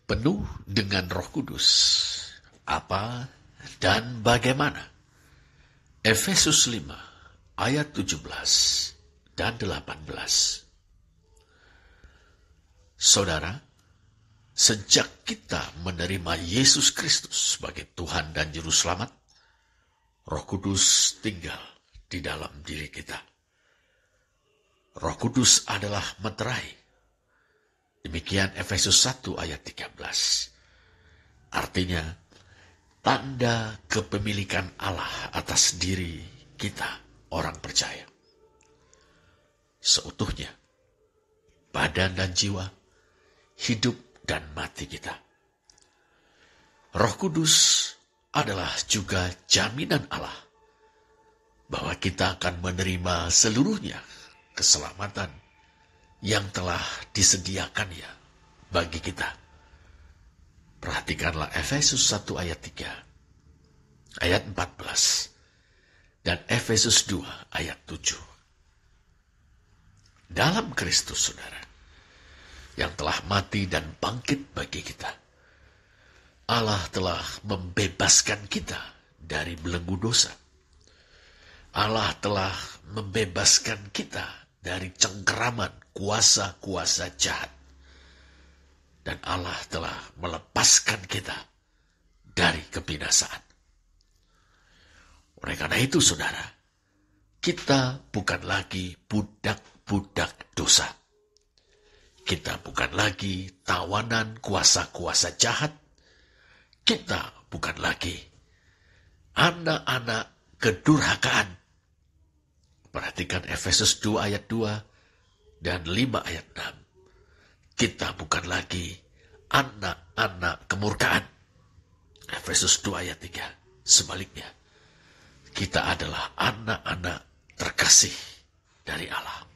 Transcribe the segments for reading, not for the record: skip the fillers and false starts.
penuh dengan Roh Kudus. Apa dan bagaimana? Efesus 5 ayat 17 dan 18. Saudara, sejak kita menerima Yesus Kristus sebagai Tuhan dan Juru Selamat, Roh Kudus tinggal di dalam diri kita. Roh Kudus adalah meterai. Demikian Efesus 1 ayat 13. Artinya, tanda kepemilikan Allah atas diri kita, orang percaya. Seutuhnya, badan dan jiwa, hidup dan mati kita. Roh Kudus adalah juga jaminan Allah bahwa kita akan menerima seluruhnya keselamatan yang telah disediakannya bagi kita. Perhatikanlah Efesus 1 ayat 3, ayat 14, dan Efesus 2 ayat 7. Dalam Kristus, saudara, yang telah mati dan bangkit bagi kita, Allah telah membebaskan kita dari belenggu dosa. Allah telah membebaskan kita dari cengkeraman kuasa-kuasa jahat. Dan Allah telah melepaskan kita dari kebinasaan. Oleh karena itu, saudara, kita bukan lagi budak-budak dosa. Kita bukan lagi tawanan kuasa-kuasa jahat. Kita bukan lagi anak-anak kedurhakaan. Perhatikan Efesus 2 ayat 2 dan 5 ayat 6. Kita bukan lagi anak-anak kemurkaan. Efesus 2 ayat 3. Sebaliknya, kita adalah anak-anak terkasih dari Allah.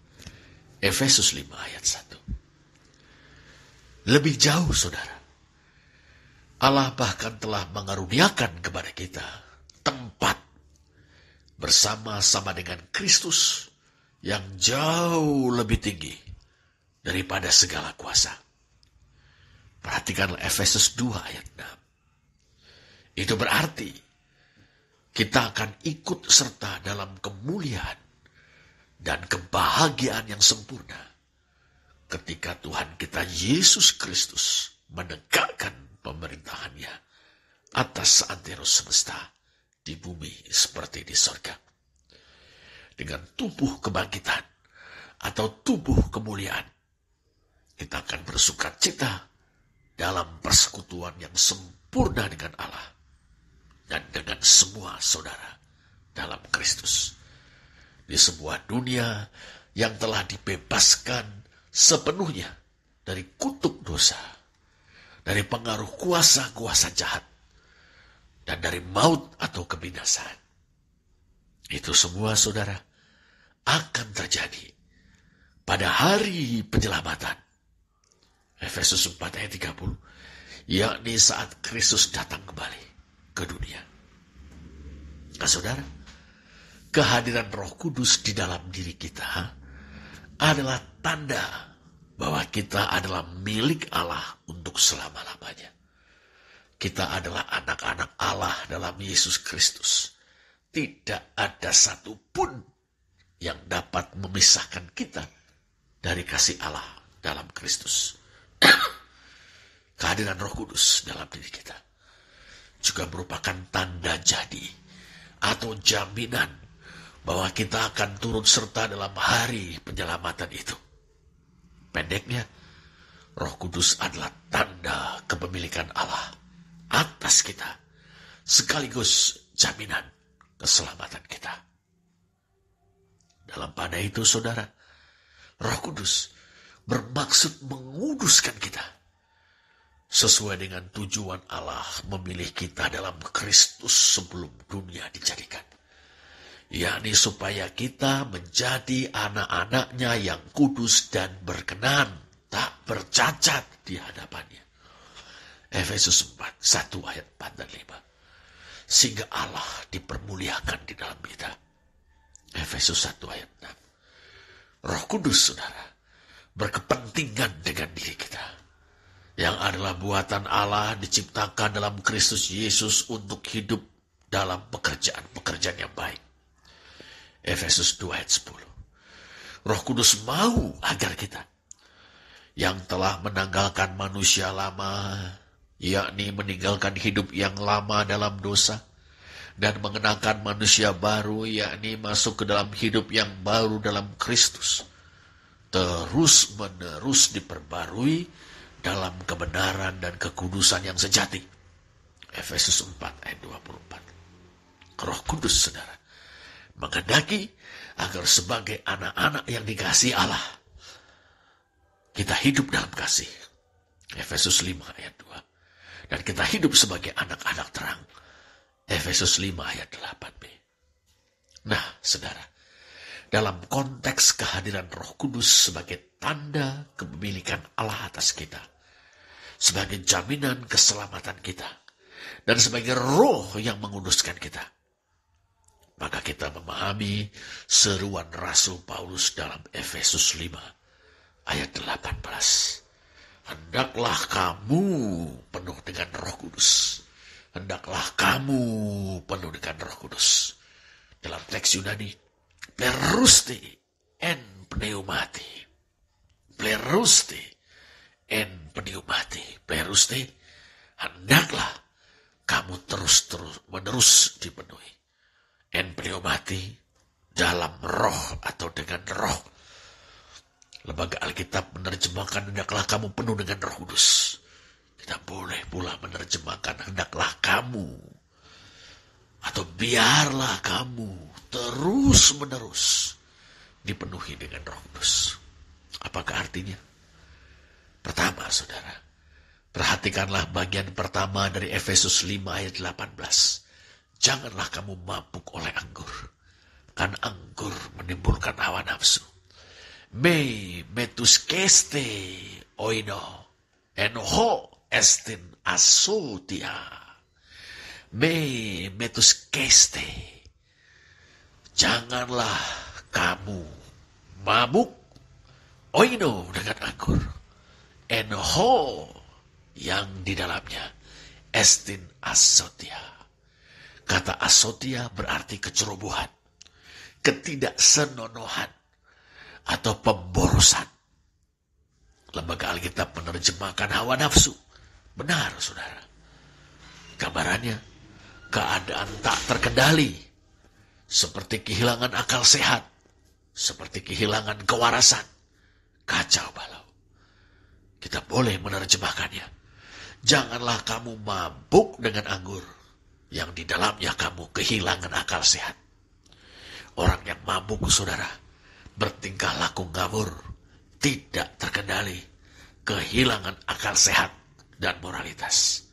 Efesus 5 ayat 1. Lebih jauh, saudara, Allah bahkan telah mengaruniakan kepada kita tempat bersama-sama dengan Kristus yang jauh lebih tinggi daripada segala kuasa. Perhatikanlah Efesus 2 ayat 6. Itu berarti kita akan ikut serta dalam kemuliaan dan kebahagiaan yang sempurna ketika Tuhan kita Yesus Kristus menegakkan pemerintahannya atas seantero semesta di bumi seperti di sorga. Dengan tubuh kebangkitan atau tubuh kemuliaan, kita akan bersukacita dalam persekutuan yang sempurna dengan Allah dan dengan semua saudara dalam Kristus. Di sebuah dunia yang telah dibebaskan sepenuhnya dari kutuk dosa, dari pengaruh kuasa-kuasa jahat, dan dari maut atau kebinasaan. Itu semua, saudara, akan terjadi pada hari penyelamatan. Efesus 4 ayat 30, yakni saat Kristus datang kembali ke dunia. Nah, saudara, kehadiran Roh Kudus di dalam diri kita adalah tanda bahwa kita adalah milik Allah untuk selama-lamanya. Kita adalah anak-anak Allah dalam Yesus Kristus. Tidak ada satupun yang dapat memisahkan kita dari kasih Allah dalam Kristus. Kehadiran Roh Kudus dalam diri kita juga merupakan tanda jadi atau jaminan bahwa kita akan turut serta dalam hari penyelamatan itu. Pendeknya, Roh Kudus adalah tanda kepemilikan Allah atas kita, sekaligus jaminan keselamatan kita. Dalam pada itu, saudara, Roh Kudus bermaksud menguduskan kita sesuai dengan tujuan Allah memilih kita dalam Kristus sebelum dunia dijadikan, yakni supaya kita menjadi anak-anaknya yang kudus dan berkenan, tak bercacat di hadapannya. Efesus 4, 1 ayat 4 dan 5. Sehingga Allah dipermuliakan di dalam kita. Efesus 1 ayat 6. Roh Kudus, saudara, berkepentingan dengan diri kita. yang adalah buatan Allah diciptakan dalam Kristus Yesus untuk hidup dalam pekerjaan-pekerjaan yang baik. Efesus 2 ayat 10. Roh Kudus mau agar kita yang telah menanggalkan manusia lama, yakni meninggalkan hidup yang lama dalam dosa, dan mengenakan manusia baru, yakni masuk ke dalam hidup yang baru dalam Kristus, terus-menerus diperbarui dalam kebenaran dan kekudusan yang sejati. Efesus 4 ayat 24. Roh Kudus, saudara, menghendaki agar sebagai anak-anak yang dikasihi Allah, kita hidup dalam kasih. Efesus 5 ayat 2. Dan kita hidup sebagai anak-anak terang. Efesus 5 ayat 8b. Nah, saudara, dalam konteks kehadiran Roh Kudus sebagai tanda kepemilikan Allah atas kita, sebagai jaminan keselamatan kita, dan sebagai roh yang menguduskan kita, maka kita memahami seruan Rasul Paulus dalam Efesus 5 ayat 18. Hendaklah kamu penuh dengan Roh Kudus. Hendaklah kamu penuh dengan Roh Kudus. Dalam teks Yunani, pleruste en pneumati. Pleruste en pneumati. Pleruste, hendaklah kamu terus-menerus dipenuhi. En pneumati, dalam roh atau dengan roh. Lembaga Alkitab menerjemahkan hendaklah kamu penuh dengan Roh Kudus. Kita boleh pula menerjemahkan hendaklah kamu atau biarlah kamu terus-menerus dipenuhi dengan Roh Kudus. Apakah artinya? Pertama, saudara, perhatikanlah bagian pertama dari Efesus 5 ayat 18. Janganlah kamu mabuk oleh anggur, kan anggur menimbulkan hawa nafsu. Me metuskeste oino enho estin asotia. Me metuskeste. Janganlah kamu mabuk oino dengan anggur. Enho yang di dalamnya estin asotia. Kata asotia berarti kecerobohan, ketidaksenonohan, atau pemborosan. Lembaga Alkitab menerjemahkan hawa nafsu. Benar, saudara. Gambarannya, keadaan tak terkendali, seperti kehilangan akal sehat, seperti kehilangan kewarasan, kacau balau. Kita boleh menerjemahkannya. Janganlah kamu mabuk dengan anggur, yang di dalamnya kamu kehilangan akal sehat. Orang yang mabuk, saudara, bertingkah laku ngawur, tidak terkendali, kehilangan akal sehat dan moralitas.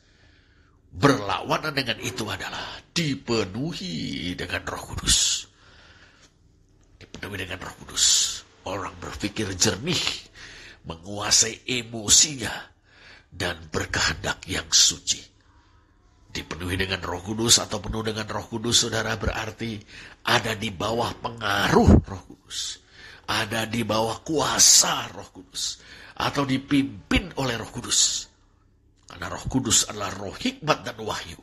Berlawanan dengan itu adalah dipenuhi dengan Roh Kudus. Dipenuhi dengan Roh Kudus. Orang berpikir jernih, menguasai emosinya, dan berkehendak yang suci. Dipenuhi dengan Roh Kudus atau penuh dengan Roh Kudus, saudara, berarti ada di bawah pengaruh Roh Kudus. Ada di bawah kuasa Roh Kudus, atau dipimpin oleh Roh Kudus. Karena Roh Kudus adalah roh hikmat dan wahyu.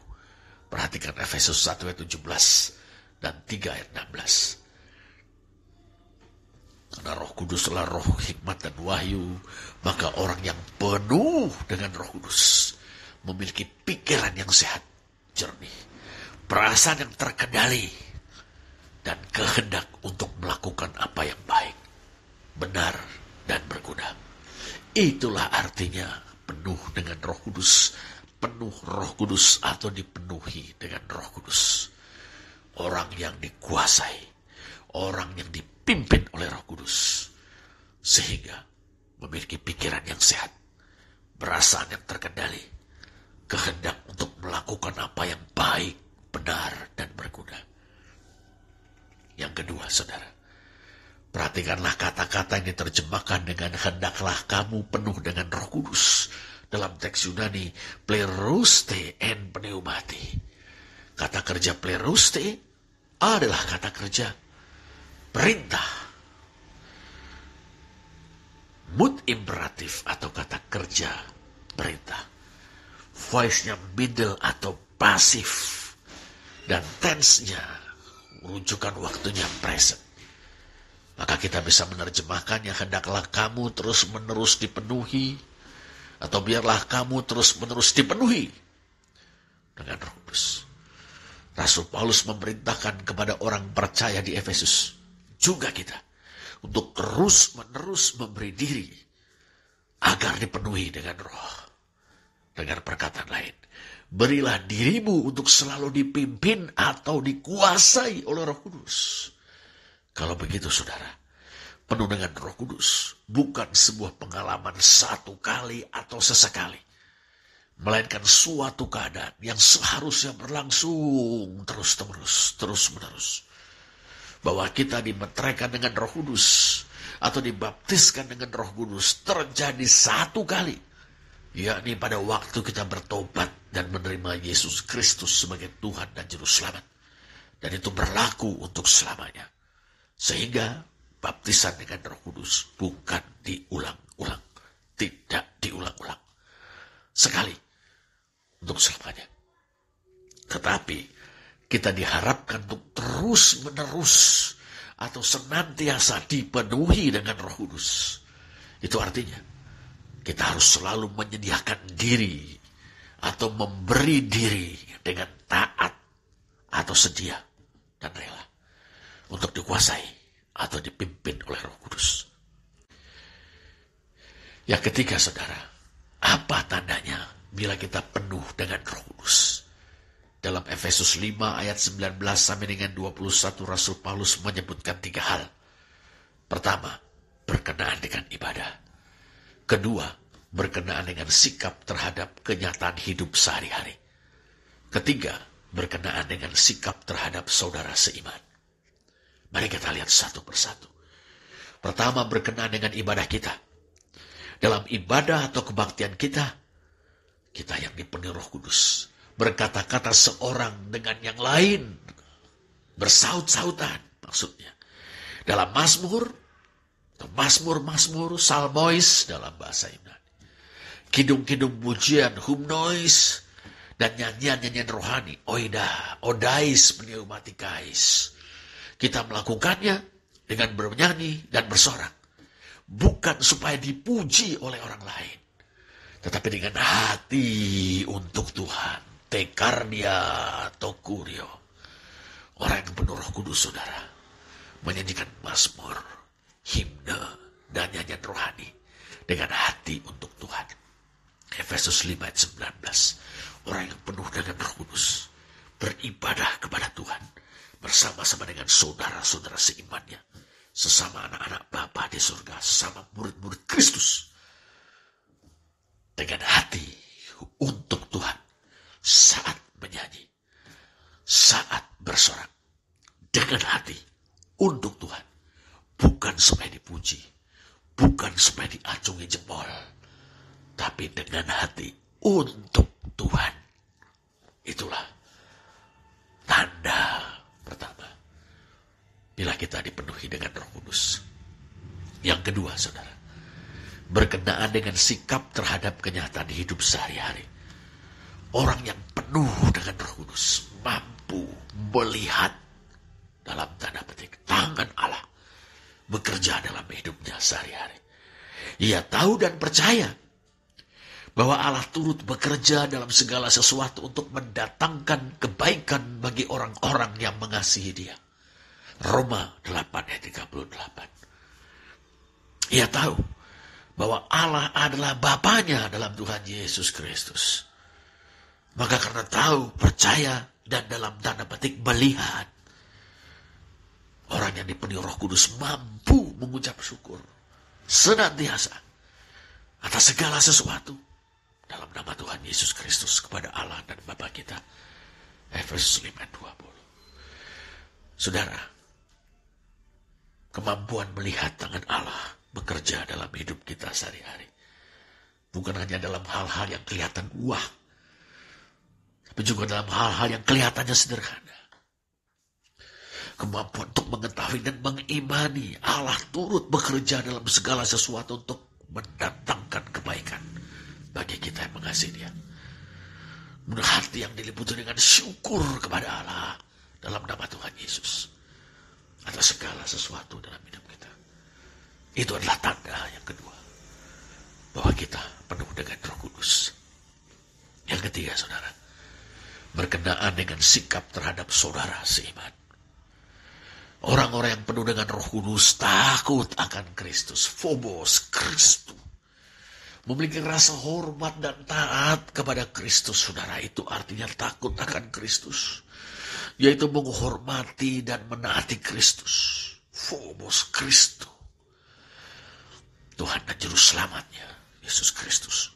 Perhatikan Efesus 1 ayat 17 dan 3 ayat 16. Karena Roh Kudus adalah roh hikmat dan wahyu, maka orang yang penuh dengan Roh Kudus memiliki pikiran yang sehat, jernih, perasaan yang terkendali, dan kehendak untuk melakukan apa yang baik, benar, dan berguna. Itulah artinya penuh dengan Roh Kudus, penuh Roh Kudus atau dipenuhi dengan Roh Kudus. Orang yang dikuasai, orang yang dipimpin oleh Roh Kudus, sehingga memiliki pikiran yang sehat, perasaan yang terkendali, kehendak untuk melakukan apa yang baik, benar, dan berguna. Yang kedua, saudara, perhatikanlah kata-kata yang diterjemahkan dengan hendaklah kamu penuh dengan Roh Kudus. Dalam teks Yunani, pleruste en pneumati. Kata kerja pleruste adalah kata kerja perintah. Mood imperatif atau kata kerja perintah. Voice-nya middle atau pasif. Dan tense-nya rujukan waktunya present. Maka kita bisa menerjemahkannya, hendaklah kamu terus-menerus dipenuhi, atau biarlah kamu terus-menerus dipenuhi dengan Roh Kudus. Rasul Paulus memerintahkan kepada orang percaya di Efesus, juga kita, untuk terus-menerus memberi diri agar dipenuhi dengan Roh. Dengan perkataan lain, berilah dirimu untuk selalu dipimpin atau dikuasai oleh Roh Kudus. Kalau begitu saudara, penuh dengan Roh Kudus bukan sebuah pengalaman satu kali atau sesekali, melainkan suatu keadaan yang seharusnya berlangsung terus-menerus. Bahwa kita dimeteraikan dengan Roh Kudus atau dibaptiskan dengan Roh Kudus terjadi satu kali, yakni pada waktu kita bertobat dan menerima Yesus Kristus sebagai Tuhan dan Juru Selamat. Dan itu berlaku untuk selamanya. Sehingga baptisan dengan Roh Kudus bukan diulang-ulang. Tidak diulang-ulang. Sekali untuk selamanya. Tetapi kita diharapkan untuk terus-menerus atau senantiasa dipenuhi dengan Roh Kudus. Itu artinya kita harus selalu menyediakan diri atau memberi diri dengan taat atau sedia dan rela untuk dikuasai atau dipimpin oleh Roh Kudus. Yang ketiga saudara, apa tandanya bila kita penuh dengan Roh Kudus? Dalam Efesus 5 ayat 19 sampai dengan 21 Rasul Paulus menyebutkan 3 hal. Pertama, berkenaan dengan ibadah. Kedua, berkenaan dengan sikap terhadap kenyataan hidup sehari-hari. Ketiga, berkenaan dengan sikap terhadap saudara seiman. Mari kita lihat satu persatu. Pertama, berkenaan dengan ibadah kita. Dalam ibadah atau kebaktian kita yang dipenuhi Roh Kudus. Berkata-kata seorang dengan yang lain. Bersaut-sautan maksudnya. Dalam Mazmur, salmois dalam bahasa Yunani. Kidung-kidung pujian, humnois, dan nyanyian-nyanyian rohani, oida, odais, pneumatikais. Kita melakukannya dengan bernyanyi dan bersorak. Bukan supaya dipuji oleh orang lain, tetapi dengan hati untuk Tuhan. Tekardia tokurio. Orang yang penuh Roh Kudus saudara, menyanyikan mazmur, himne, dan nyanyian rohani dengan hati untuk Tuhan. Efesus 5 ayat 19. Orang yang penuh dengan Roh Kudus beribadah kepada Tuhan bersama-sama dengan saudara-saudara seimannya, sesama anak-anak Bapa di surga, sesama murid-murid Kristus, dengan hati untuk Tuhan, saat menyanyi, saat bersorak, dengan hati untuk Tuhan, bukan supaya dipuji, bukan supaya diacungi jempol, tapi dengan hati untuk Tuhan. Itulah tanda pertama bila kita dipenuhi dengan Roh Kudus. Yang kedua saudara, berkenaan dengan sikap terhadap kenyataan hidup sehari-hari. Orang yang penuh dengan Roh Kudus mampu melihat, dalam tanda petik, tangan Allah bekerja dalam hidupnya sehari-hari. Ia tahu dan percaya bahwa Allah turut bekerja dalam segala sesuatu untuk mendatangkan kebaikan bagi orang-orang yang mengasihi Dia. Roma 8 ayat 38. Ia tahu bahwa Allah adalah Bapanya dalam Tuhan Yesus Kristus. Maka karena tahu, percaya, dan dalam tanda petik melihat, orang yang dipenuhi Roh Kudus mampu mengucap syukur senantiasa atas segala sesuatu dalam nama Tuhan Yesus Kristus kepada Allah dan Bapa kita. Efesus 5:20. Saudara, kemampuan melihat tangan Allah bekerja dalam hidup kita sehari-hari. Bukan hanya dalam hal-hal yang kelihatan wah, tapi juga dalam hal-hal yang kelihatannya sederhana. Kemampuan untuk mengetahui dan mengimani Allah turut bekerja dalam segala sesuatu untuk mendatangkan kebaikan bagi kita yang mengasihi Dia. Hati yang diliputi dengan syukur kepada Allah dalam nama Tuhan Yesus atas segala sesuatu dalam hidup kita. Itu adalah tanda yang kedua, bahwa kita penuh dengan Roh Kudus. Yang ketiga, saudara, berkenaan dengan sikap terhadap saudara seiman. Orang-orang yang penuh dengan Roh Kudus takut akan Kristus, phobos, Kristus. Memiliki rasa hormat dan taat kepada Kristus, saudara, itu artinya takut akan Kristus. Yaitu menghormati dan menaati Kristus. Phobos, Kristus. Tuhan dan Juru Selamatnya, Yesus Kristus.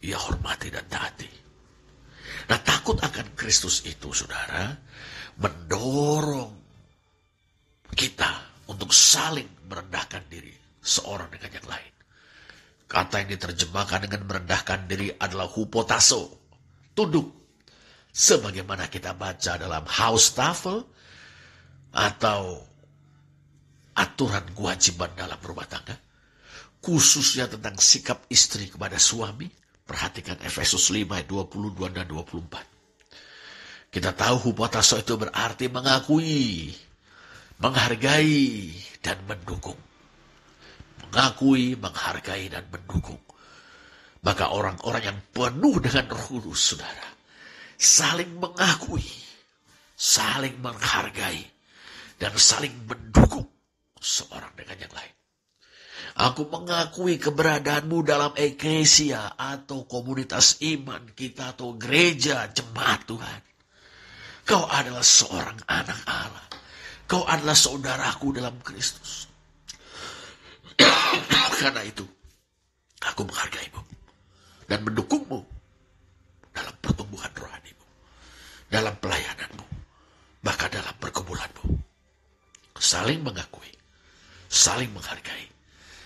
Ia hormati dan taati. Nah, takut akan Kristus itu, saudara, mendorong kita untuk saling merendahkan diri seorang dengan yang lain. Kata yang diterjemahkan dengan merendahkan diri adalah hupotasso, tunduk. Sebagaimana kita baca dalam Haustafel atau aturan kewajiban dalam rumah tangga. Khususnya tentang sikap istri kepada suami. Perhatikan Efesus 5 ayat 22 dan 24. Kita tahu hupotasso itu berarti mengakui, menghargai, dan mendukung. Mengakui, menghargai, dan mendukung. Maka orang-orang yang penuh dengan Roh Kudus, saudara, saling mengakui, saling menghargai, dan saling mendukung seorang dengan yang lain. Aku mengakui keberadaanmu dalam eklesia atau komunitas iman kita atau gereja jemaat Tuhan. Kau adalah seorang anak Allah. Kau adalah saudaraku dalam Kristus. Karena itu, aku menghargaimu dan mendukungmu dalam pertumbuhan rohanimu, dalam pelayananmu, bahkan dalam pergumulanmu. Saling mengakui, saling menghargai,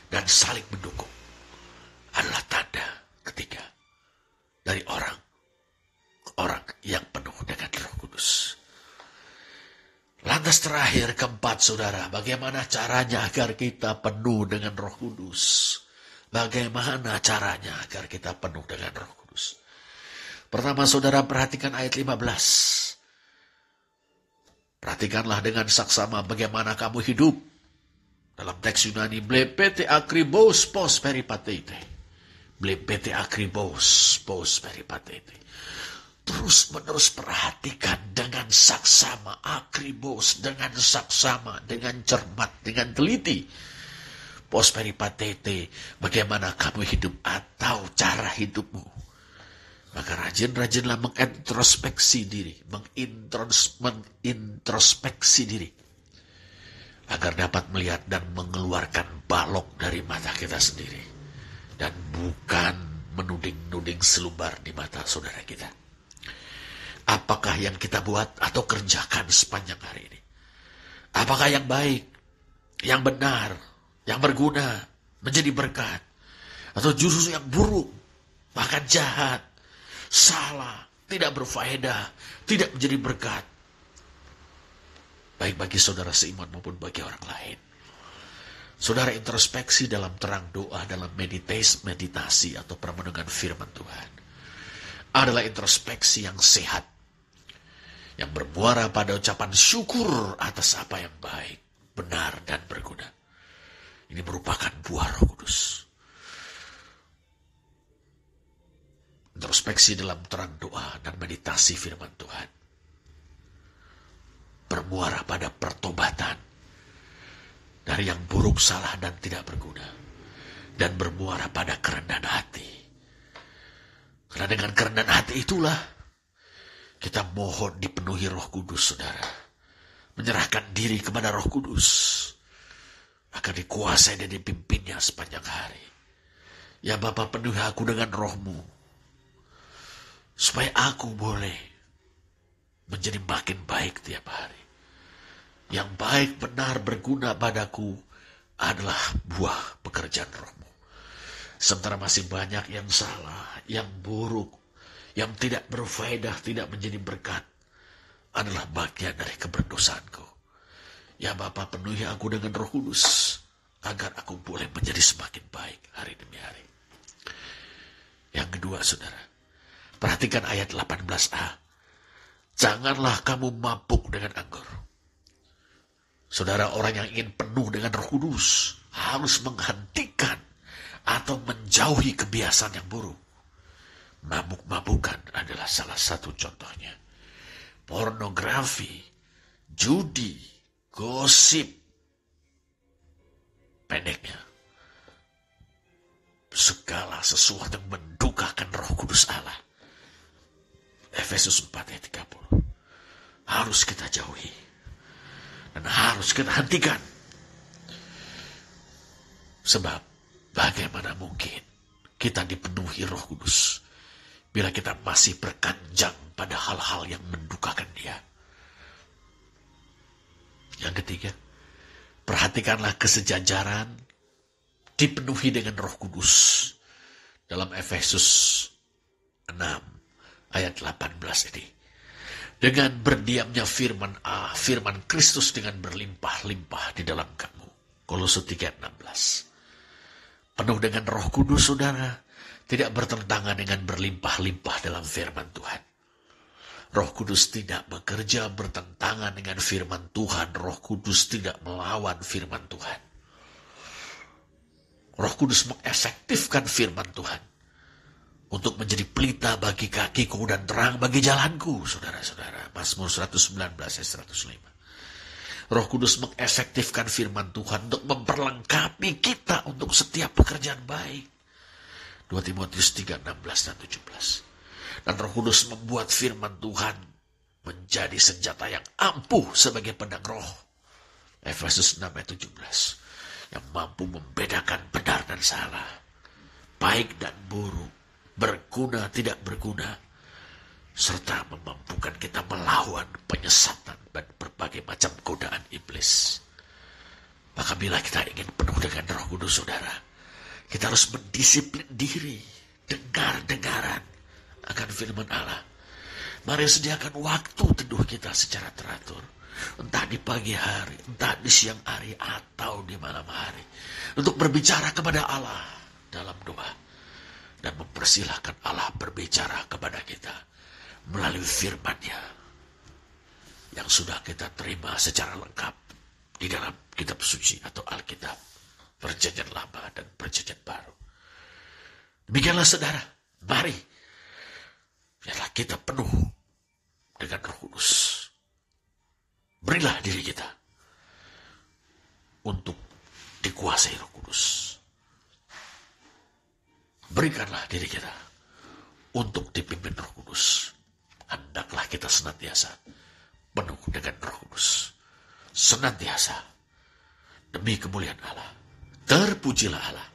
dan saling mendukung adalah tanda ketiga dari orang yang penuh dengan Roh Kudus. Lantas terakhir, keempat, saudara, bagaimana caranya agar kita penuh dengan Roh Kudus? Bagaimana caranya agar kita penuh dengan Roh Kudus? Pertama, saudara, perhatikan ayat 15. Perhatikanlah dengan saksama bagaimana kamu hidup. Dalam teks Yunani, blepete akribos pos peripatete. Blepete akribos pos peripatete. Terus-menerus perhatikan dengan saksama, akribos, dengan saksama, dengan cermat, dengan teliti. Pos peripatete, bagaimana kamu hidup atau cara hidupmu. Maka rajin-rajinlah mengintrospeksi diri, mengintrospeksi diri. Agar dapat melihat dan mengeluarkan balok dari mata kita sendiri. Dan bukan menuding-nuding selumbar di mata saudara kita. Apakah yang kita buat atau kerjakan sepanjang hari ini? Apakah yang baik, yang benar, yang berguna, menjadi berkat? Atau justru yang buruk, bahkan jahat, salah, tidak berfaedah, tidak menjadi berkat? Baik bagi saudara seiman maupun bagi orang lain. Saudara introspeksi dalam terang doa, dalam meditasi atau permenungan firman Tuhan. Adalah introspeksi yang sehat. Yang bermuara pada ucapan syukur atas apa yang baik, benar, dan berguna. Ini merupakan buah Roh Kudus. Introspeksi dalam terang doa dan meditasi firman Tuhan. Bermuara pada pertobatan. Dari yang buruk, salah, dan tidak berguna. Dan bermuara pada kerendahan hati. Karena dengan kerendahan hati itulah kita mohon dipenuhi Roh Kudus, saudara. Menyerahkan diri kepada Roh Kudus. Akan dikuasai dan dipimpinnya sepanjang hari. Ya Bapa, penuhi aku dengan Roh-Mu. Supaya aku boleh menjadi makin baik tiap hari. Yang baik, benar, berguna padaku adalah buah pekerjaan Roh-Mu. Sementara masih banyak yang salah, yang buruk, yang tidak berfaedah, tidak menjadi berkat, adalah bagian dari keberdosaanku. Ya Bapa, penuhi aku dengan Roh Kudus, agar aku boleh menjadi semakin baik hari demi hari. Yang kedua, saudara, perhatikan ayat 18a. Janganlah kamu mabuk dengan anggur. Saudara, orang yang ingin penuh dengan Roh Kudus harus menghentikan atau menjauhi kebiasaan yang buruk. Mabuk-mabukan adalah salah satu contohnya. Pornografi, judi, gosip, pendeknya, segala sesuatu yang mendukakan Roh Kudus Allah. Efesus 4 ayat 30. Harus kita jauhi. Dan harus kita hentikan. Sebab bagaimana mungkin kita dipenuhi Roh Kudus bila kita masih berkanjang pada hal-hal yang mendukakan Dia. Yang ketiga, perhatikanlah kesejajaran dipenuhi dengan Roh Kudus. Dalam Efesus 6 ayat 18 ini. Dengan berdiamnya firman Kristus dengan berlimpah-limpah di dalam kamu. Kolose 3:16. Penuh dengan Roh Kudus, saudara, tidak bertentangan dengan berlimpah-limpah dalam firman Tuhan. Roh Kudus tidak bekerja bertentangan dengan firman Tuhan. Roh Kudus tidak melawan firman Tuhan. Roh Kudus mengefektifkan firman Tuhan untuk menjadi pelita bagi kakiku dan terang bagi jalanku, saudara-saudara. Mazmur 119 ayat 105. Roh Kudus mengefektifkan firman Tuhan untuk memperlengkapi kita untuk setiap pekerjaan baik. 2 Timotius 3:16 dan 17. Dan Roh Kudus membuat firman Tuhan menjadi senjata yang ampuh sebagai pedang roh. Efesus 6 ayat 17. Yang mampu membedakan benar dan salah, baik dan buruk, berguna tidak berguna, serta memampukan kita melawan penyesatan dan berbagai macam godaan iblis. Maka bila kita ingin penuh dengan Roh Kudus, saudara, kita harus mendisiplin diri, dengar-dengaran akan firman Allah. Mari sediakan waktu teduh kita secara teratur, entah di pagi hari, entah di siang hari, atau di malam hari, untuk berbicara kepada Allah dalam doa. Dan mempersilahkan Allah berbicara kepada kita melalui firman-Nya yang sudah kita terima secara lengkap di dalam kitab suci atau Alkitab, Perjanjian Lama dan Perjanjian Baru. Demikianlah, saudara, mari biarlah kita penuh dengan Roh Kudus. Berilah diri kita untuk dikuasai Roh Kudus. Berikanlah diri kita untuk dipimpin Roh Kudus. Hendaklah kita senantiasa penuh dengan Roh Kudus. Senantiasa demi kemuliaan Allah. Terpujilah Allah